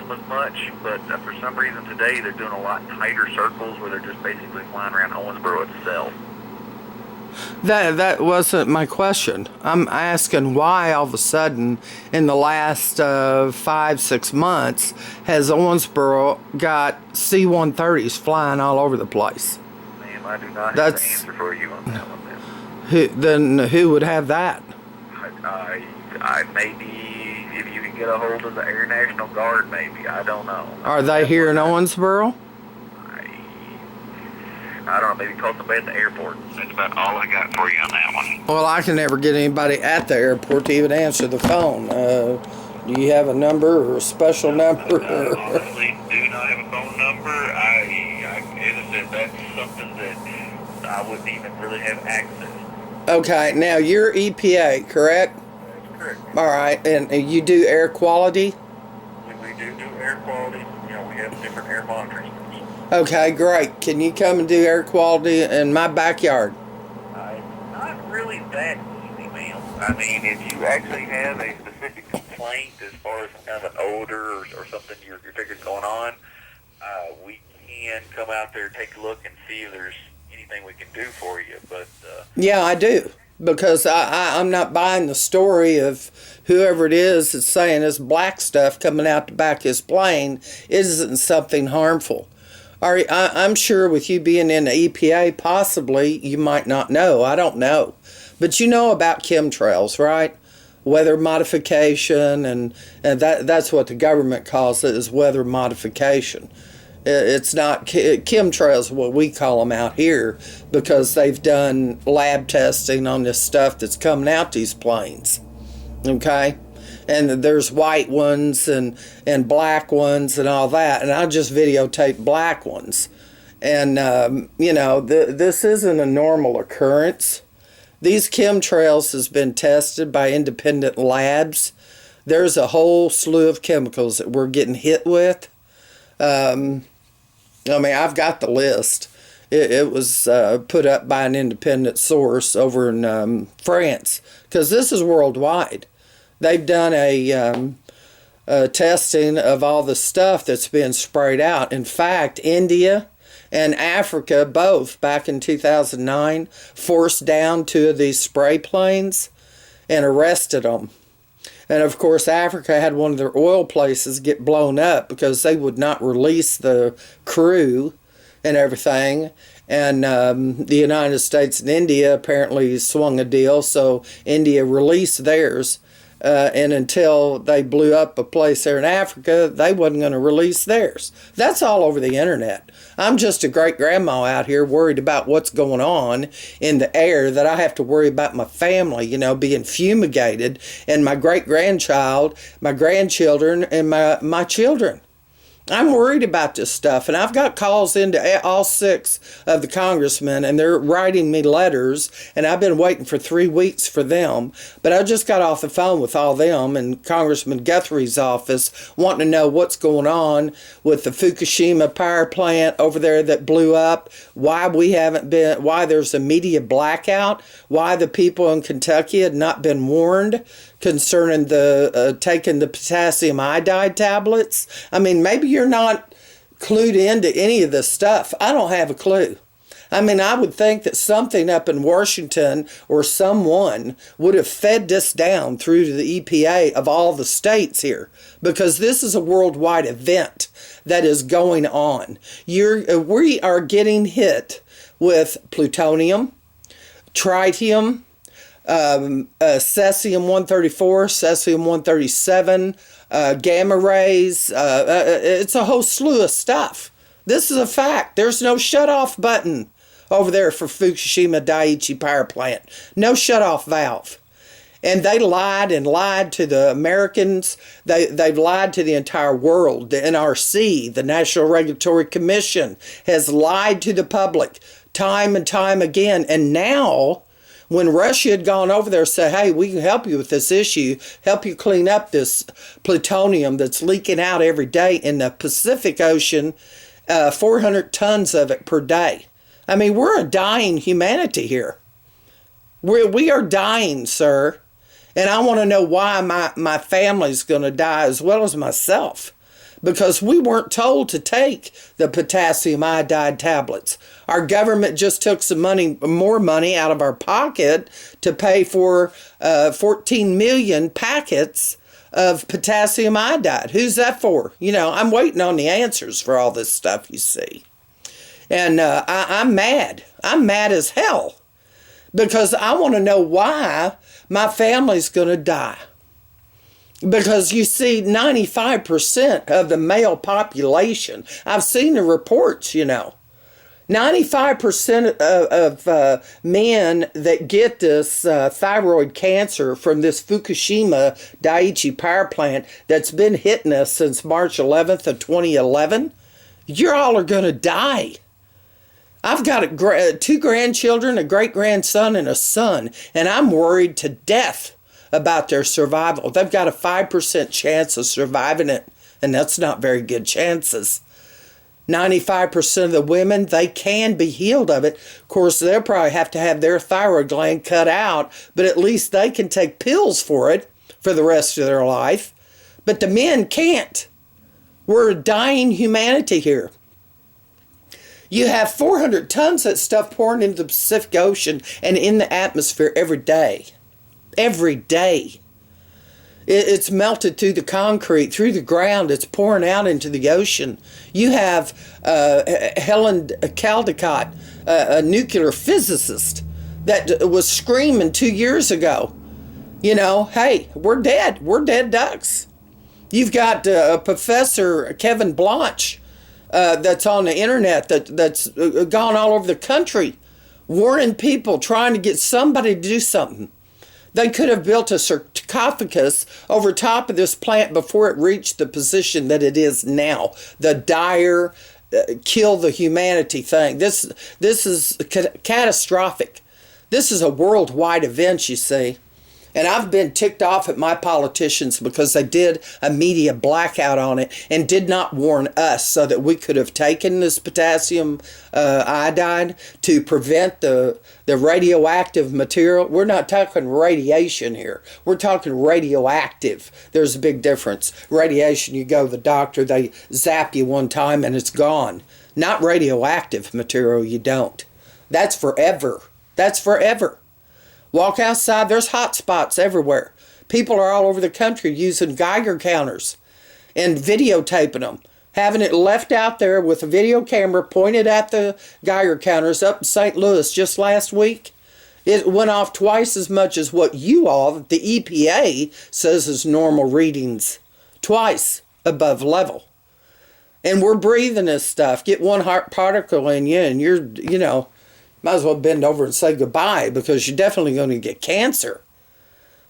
them as much, but for some reason today they're doing a lot tighter circles where they're just basically flying around Owensboro itself. That wasn't my question. I'm asking why all of a sudden in the last 5-6 months has Owensboro got C-130s flying all over the place? Ma'am, I do not have the answer for you on that one, then who would have that? I maybe, if you can get a hold of the Air National Guard, maybe. I don't know. Are they here in Owensboro? I don't know, maybe call somebody at the airport. That's about all I got for you on that one. Well, I can never get anybody at the airport to even answer the phone. Do you have a number or a special number? I honestly do not have a phone number. As I said, that's something that I wouldn't even really have access to. Okay, now you're EPA, correct? That's correct. All right, and you do air quality? We do air quality. We have different air monitoring. Okay, great. Can you come and do air quality in my backyard? Not really that easy, ma'am. I mean, if you actually have a specific complaint as far as some kind of an odor or something you're figuring going on, we can come out there, take a look, and see if there's anything we can do for you. But yeah, I do. Because I'm not buying the story of whoever it is that's saying this black stuff coming out the back of his plane isn't something harmful. I'm sure with you being in the EPA, possibly you might not know. I don't know. But you know about chemtrails, right? Weather modification, and that's what the government calls it, is weather modification. It's not chemtrails, what we call them out here, because they've done lab testing on this stuff that's coming out these planes. Okay? And there's white ones and black ones and all that. And I just videotape black ones. And, this isn't a normal occurrence. These chemtrails has been tested by independent labs. There's a whole slew of chemicals that we're getting hit with. I've got the list. It was put up by an independent source over in France, because this is worldwide. They've done a testing of all the stuff that's been sprayed out. In fact, India and Africa both, back in 2009, forced down 2 of these spray planes and arrested them. And of course, Africa had one of their oil places get blown up because they would not release the crew and everything. And the United States and India apparently swung a deal, so India released theirs. And until they blew up a place there in Africa, they wasn't going to release theirs. That's all over the internet. I'm just a great-grandma out here worried about what's going on in the air, that I have to worry about my family, being fumigated, and my great-grandchild, my grandchildren, and my children. I'm worried about this stuff, and I've got calls into all 6 of the congressmen, and they're writing me letters, and I've been waiting for 3 weeks for them. But I just got off the phone with all them and Congressman Guthrie's office wanting to know what's going on with the Fukushima power plant over there that blew up, why there's a media blackout, why the people in Kentucky had not been warned concerning the taking the potassium iodide tablets. I mean, maybe you're not clued into any of this stuff. I don't have a clue. I mean, I would think that something up in Washington or someone would have fed this down through to the EPA of all the states here, because this is a worldwide event that is going on. We are getting hit with plutonium, tritium, cesium-134, cesium-137, gamma rays. It's a whole slew of stuff. This is a fact. There's no shut-off button over there for Fukushima Daiichi power plant. No shut-off valve. And they lied to the Americans. They've lied to the entire world. The NRC, the National Regulatory Commission, has lied to the public time and time again. And now, when Russia had gone over there and said, hey, we can help you with this issue, help you clean up this plutonium that's leaking out every day in the Pacific Ocean, 400 tons of it per day. I mean, we're a dying humanity here. We are dying, sir. And I want to know why my family's going to die as well as myself. because we weren't told to take the potassium iodide tablets. Our government just took some money, more money out of our pocket to pay for 14 million packets of potassium iodide. Who's that for? You know, I'm waiting on the answers for all this stuff, you see. And I'm mad. I'm mad as hell because I want to know why my family's going to die. Because you see, 95% of the male population, I've seen the reports, you know, 95% of men that get this thyroid cancer from this Fukushima Daiichi power plant that's been hitting us since March 11th of 2011, you all are going to die. I've got two grandchildren, a great-grandson, and a son, and I'm worried to death about their survival. They've got a 5% chance of surviving it, and that's not very good chances. 95% of the women, they can be healed of it. Of course, they'll probably have to have their thyroid gland cut out, but at least they can take pills for it for the rest of their life. But the men can't. We're a dying humanity here. You have 400 tons of stuff pouring into the Pacific Ocean and in the atmosphere every day. Every day. It's melted through the concrete, through the ground. It's pouring out into the ocean. You have Helen Caldicott, a nuclear physicist, that was screaming 2 years ago, you know, hey, we're dead. We're dead ducks. You've got Professor Kevin Blanche that's on the internet that's gone all over the country warning people, trying to get somebody to do something. They could have built a sarcophagus over top of this plant before it reached the position that it is now. The dire, kill the humanity thing. This is catastrophic. This is a worldwide event, you see. And I've been ticked off at my politicians because they did a media blackout on it and did not warn us so that we could have taken this potassium iodide to prevent the radioactive material. We're not talking radiation here. We're talking radioactive. There's a big difference. Radiation, you go to the doctor, they zap you one time and it's gone. Not radioactive material, you don't. That's forever. That's forever. Walk outside, there's hot spots everywhere. People are all over the country using Geiger counters and videotaping them, having it left out there with a video camera pointed at the Geiger counters up in St. Louis just last week. It went off twice as much as what you all, the EPA, says is normal readings. Twice above level. And we're breathing this stuff. Get one heart particle in you and you're, you know, might as well bend over and say goodbye because you're definitely going to get cancer.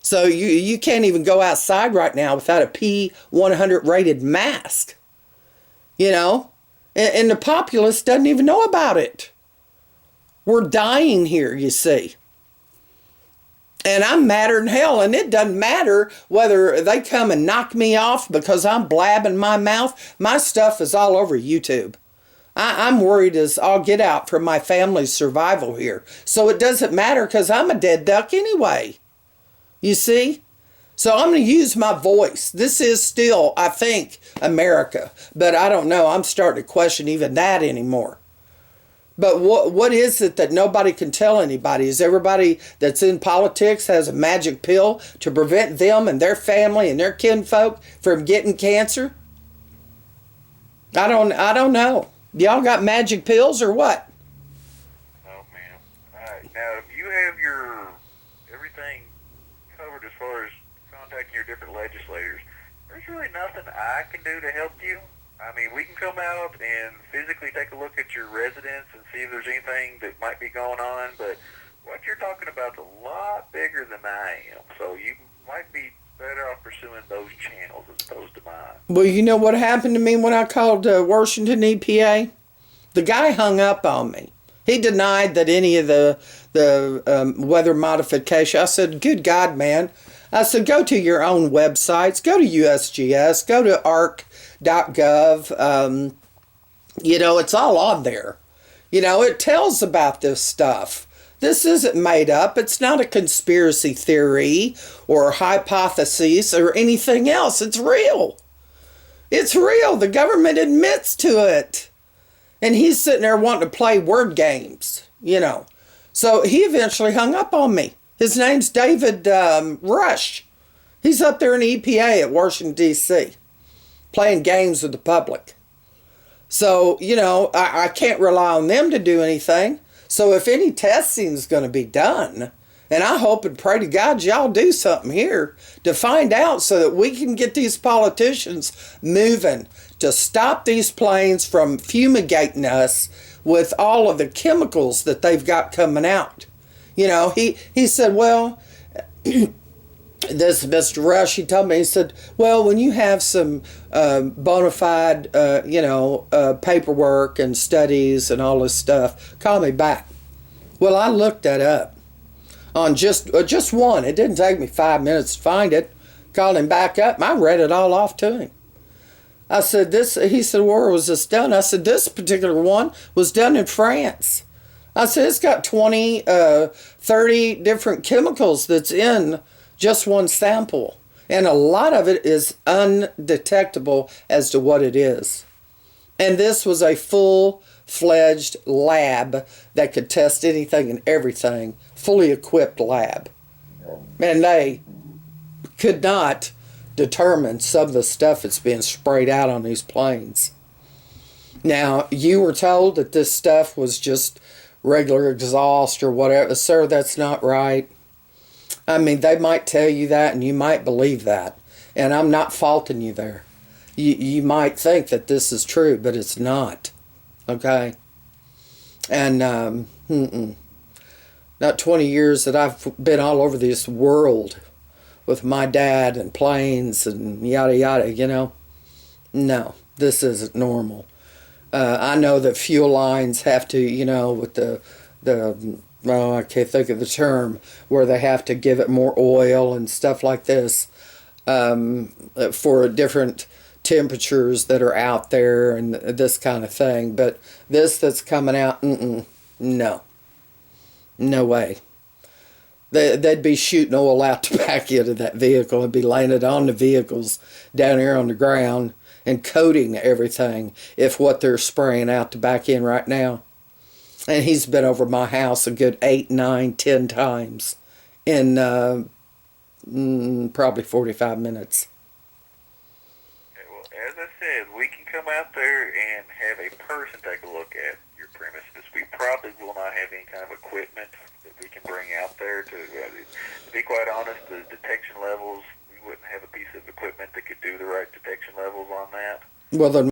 So you can't even go outside right now without a P100 rated mask. You know? And the populace doesn't even know about it. We're dying here, you see. And I'm madder than hell, and it doesn't matter whether they come and knock me off because I'm blabbing my mouth. My stuff is all over YouTube. I'm worried as all get out for my family's survival here. So it doesn't matter because I'm a dead duck anyway. You see? So I'm going to use my voice. This is still, I think, America. But I don't know. I'm starting to question even that anymore. But what is it that nobody can tell anybody? Is everybody that's in politics has a magic pill to prevent them and their family and their kinfolk from getting cancer? I don't know. Y'all got magic pills or what? No, ma'am. Alright, now if you have your everything covered as far as contacting your different legislators, there's really nothing I can do to help you. I mean, we can come out and physically take a look at your residence and see if there's anything that might be going on, but what you're talking about is a lot bigger than I am, so you might be better off pursuing those channels as opposed to mine. Well, you know what happened to me when I called Washington EPA? The guy hung up on me. He denied that any of the weather modification. I said, good God, man. I said, go to your own websites. Go to USGS. Go to arc.gov. You know, it's all on there. You know, it tells about this stuff. This isn't made up. It's not a conspiracy theory or hypothesis or anything else. It's real. It's real. The government admits to it. And he's sitting there wanting to play word games, you know. So he eventually hung up on me. His name's David Rush. He's up there in the EPA at Washington, D.C., playing games with the public. So, you know, I can't rely on them to do anything. So if any testing is going to be done, and I hope and pray to God y'all do something here to find out so that we can get these politicians moving to stop these planes from fumigating us with all of the chemicals that they've got coming out. You know, he said, well, this Mr. Rush, he told me, he said, well, when you have some bona fide, paperwork and studies and all this stuff, call me back. Well, I looked that up on just one. It didn't take me 5 minutes to find it. Called him back up, and I read it all off to him. I said, he said, where was this done? I said, this particular one was done in France. I said, it's got 20, 30 different chemicals that's in just one sample. And a lot of it is undetectable as to what it is. And this was a full-fledged lab that could test anything and everything, fully equipped lab. And they could not determine some of the stuff that's being sprayed out on these planes. Now, you were told that this stuff was just regular exhaust or whatever. Sir, that's not right. I mean, they might tell you that and you might believe that. And I'm not faulting you there. You might think that this is true, but it's not. Okay? And not 20 years that I've been all over this world with my dad and planes and yada yada, you know. No, this isn't normal. I know that fuel lines have to, you know, with the I can't think of the term, where they have to give it more oil and stuff like this for different temperatures that are out there and this kind of thing. But this that's coming out, no. No way. They'd be shooting oil out the back end of that vehicle and be laying it on the vehicles down here on the ground and coating everything if what they're spraying out the back end right now. And he's been over my house a good 8, 9, 10 times in probably 45 minutes. Okay, well, as I said, we can come out there and have a person take a look at your premises. We probably will not have any kind of equipment that we can bring out there to be quite honest, the detection levels, we wouldn't have a piece of equipment that could do the right detection levels on that. Well, then